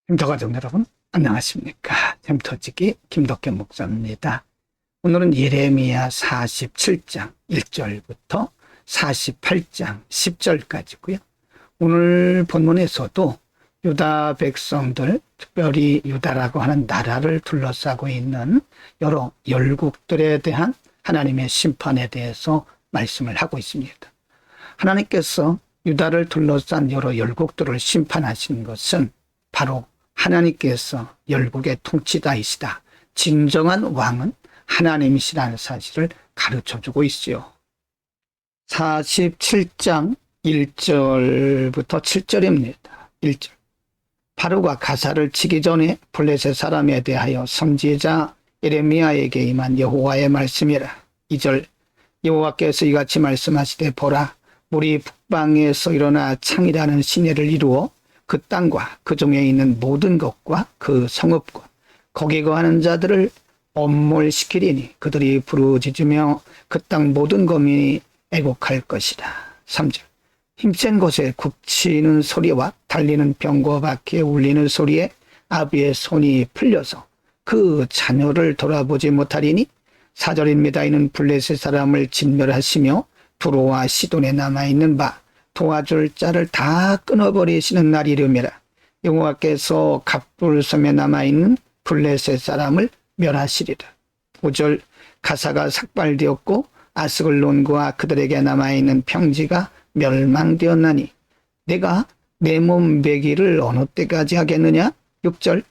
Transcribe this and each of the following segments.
햄터가족 여러분 안녕하십니까. 햄터지기 김덕현 목사입니다. 오늘은 예레미야 47장 1절부터 48장 10절까지고요. 오늘 본문에서도 유다 백성들, 특별히 유다라고 하는 나라를 둘러싸고 있는 여러 열국들에 대한 하나님의 심판에 대해서 말씀을 하고 있습니다. 하나님께서 유다를 둘러싼 여러 열국들을 심판하신 것은 바로 하나님께서 열국의 통치자이시다. 진정한 왕은 하나님이시라는 사실을 가르쳐주고 있지요. 47장 1절부터 7절입니다. 1절. 바로가 가사를 치기 전에 블레셋 사람에 대하여 선지자 예레미야에게 임한 여호와의 말씀이라. 2절. 여호와께서 이같이 말씀하시되 보라, 물이 북방에서 일어나 창이라는 시내를 이루어 그 땅과 그 중에 있는 모든 것과 그 성읍과 거기 거하는 자들을 엄몰시키리니 그들이 부르짖으며 그 땅 모든 거민이 애곡할 것이다. 3절. 힘센 곳에 굽치는 소리와 달리는 병거 바퀴에 울리는 소리에 아비의 손이 풀려서 그 자녀를 돌아보지 못하리니. 4절입니다. 이는 블레셋 사람을 진멸하시며 두로와 시돈에 남아있는 바 도와줄 자를 다 끊어버리시는 날이름이라. 여호와께서 갑불섬에 남아있는 블레셋 사람을 멸하시리라. 5절. 가사가 삭발되었고 아스글론과 그들에게 남아있는 평지가 멸망되었나니 내가 내 몸 베기를 어느 때까지 하겠느냐. 6절.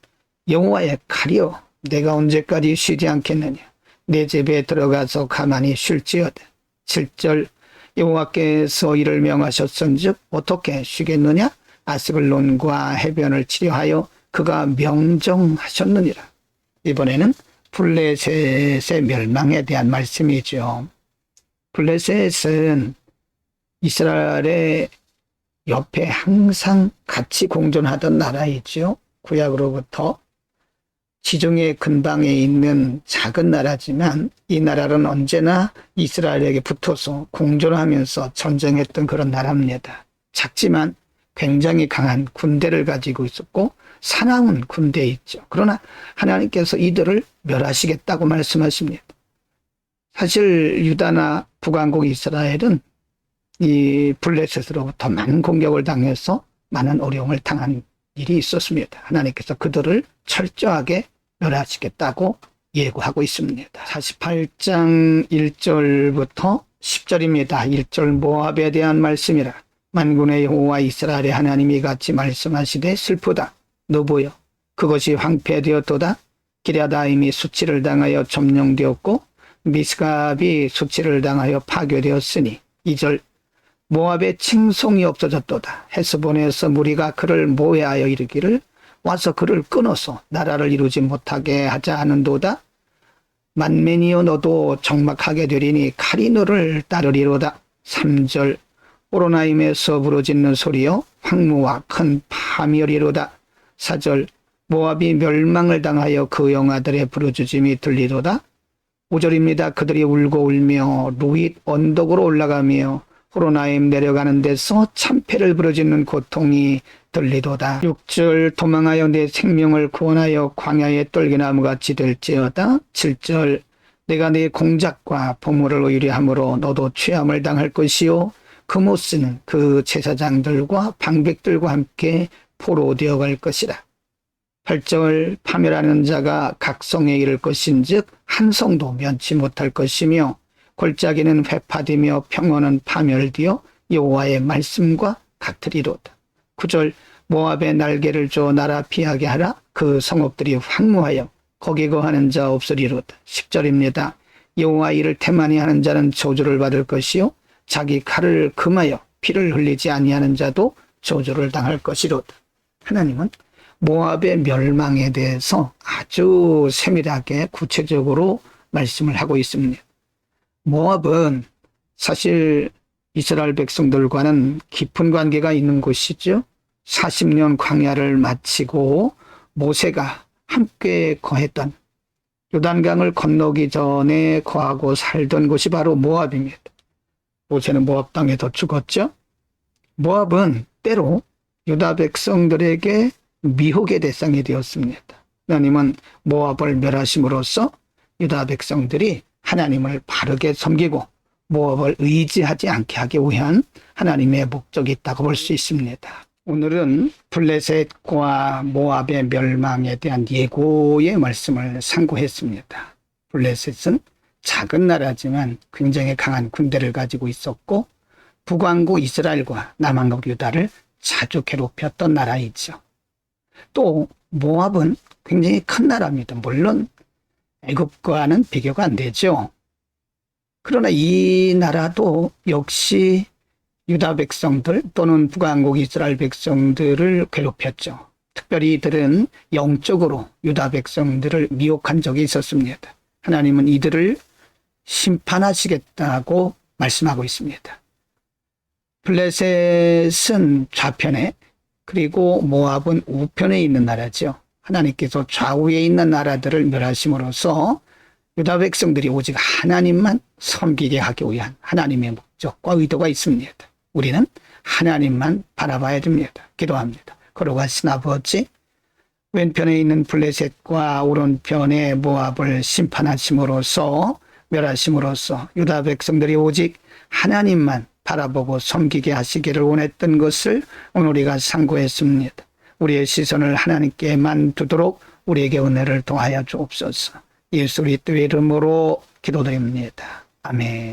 여호와의 칼이여, 내가 언제까지 쉬지 않겠느냐. 내 집에 들어가서 가만히 쉴지어다. 7절. 여호와께서 이를 명하셨은즉 어떻게 쉬겠느냐. 아스글론과 해변을 치려하여 그가 명정하셨느니라. 이번에는 블레셋의 멸망에 대한 말씀이죠. 블레셋은 이스라엘의 옆에 항상 같이 공존하던 나라이죠. 구약으로부터 지중해 근방에 있는 작은 나라지만 이 나라는 언제나 이스라엘에게 붙어서 공존하면서 전쟁했던 그런 나라입니다. 작지만 굉장히 강한 군대를 가지고 있었고 사나운 군대 있죠. 그러나 하나님께서 이들을 멸하시겠다고 말씀하십니다. 사실 유다나 북왕국 이스라엘은 이 블레셋으로부터 많은 공격을 당해서 많은 어려움을 당한 일이 있었습니다. 하나님께서 그들을 철저하게 멸하시겠다고 예고하고 있습니다. 48장 1절부터 10절입니다. 1절. 모압에 대한 말씀이라. 만군의 여호와 이스라엘의 하나님이 같이 말씀하시되 슬프다. 너보여 그것이 황폐되었도다. 기랴다임이 수치를 당하여 점령되었고 미스갑이 수치를 당하여 파괴되었으니. 2절. 모압의 칭송이 없어졌도다. 헤스본에서 무리가 그를 모해하여 이르기를 와서 그를 끊어서 나라를 이루지 못하게 하자 하는도다. 만맨이여 너도 적막하게 되리니 칼이 너를 따르리로다. 3절. 호로나임에서 부르짖는 소리여 황무와 큰 파멸이로다. 4절. 모압이 멸망을 당하여 그 영아들의 부르짖음이 들리도다. 5절입니다. 그들이 울고 울며 루잇 언덕으로 올라가며 호로나임 내려가는 데서 참패를 부르짖는 고통이 들리도다. 6절. 도망하여 내 생명을 구원하여 광야의 떨기나무같이 될지어다. 7절. 내가 네 공작과 보물을 의뢰함으로 너도 취함을 당할 것이요 그 모스는 그 제사장들과 방백들과 함께 포로되어 갈 것이라. 8절. 파멸하는 자가 각성에 이를 것인즉 한 성도 면치 못할 것이며 골짜기는 회파되며 평원은 파멸되어 여호와의 말씀과 같으리로다. 9절. 모압의 날개를 줘 나라 피하게 하라. 그 성읍들이 황무하여 거기 거하는 자 없으리로다. 10절입니다. 여호와 이를 태만히 하는 자는 저주를 받을 것이요 자기 칼을 금하여 피를 흘리지 아니하는 자도 저주를 당할 것이로다. 하나님은 모압의 멸망에 대해서 아주 세밀하게 구체적으로 말씀을 하고 있습니다. 모압은 사실 이스라엘 백성들과는 깊은 관계가 있는 곳이죠. 40년 광야를 마치고 모세가 함께 거했던 요단강을 건너기 전에 거하고 살던 곳이 바로 모압입니다. 모세는 모압 땅에서 죽었죠. 모압은 때로 유다 백성들에게 미혹의 대상이 되었습니다. 하나님은 모압을 멸하심으로써 유다 백성들이 하나님을 바르게 섬기고 모압을 의지하지 않게 하기 위한 하나님의 목적이 있다고 볼 수 있습니다. 오늘은 블레셋과 모압의 멸망에 대한 예고의 말씀을 상고했습니다. 블레셋은 작은 나라지만 굉장히 강한 군대를 가지고 있었고 북왕국 이스라엘과 남왕국 유다를 자주 괴롭혔던 나라이죠. 또 모압은 굉장히 큰 나라입니다. 물론 애굽과는 비교가 안 되죠. 그러나 이 나라도 역시 유다 백성들 또는 북왕국 이스라엘 백성들을 괴롭혔죠. 특별히 이들은 영적으로 유다 백성들을 미혹한 적이 있었습니다. 하나님은 이들을 심판하시겠다고 말씀하고 있습니다. 블레셋은 좌편에 그리고 모압은 우편에 있는 나라죠. 하나님께서 좌우에 있는 나라들을 멸하심으로써 유다 백성들이 오직 하나님만 섬기게 하기 위한 하나님의 목적과 의도가 있습니다. 우리는 하나님만 바라봐야 됩니다. 기도합니다. 거룩하신 아버지, 왼편에 있는 블레셋과 오른편에 모압을 심판하심으로써 멸하심으로써 유다 백성들이 오직 하나님만 바라보고 섬기게 하시기를 원했던 것을 오늘 우리가 상고했습니다. 우리의 시선을 하나님께만 두도록 우리에게 은혜를 더하여 주옵소서. 예수 그리스도의 이름으로 기도드립니다. 아멘.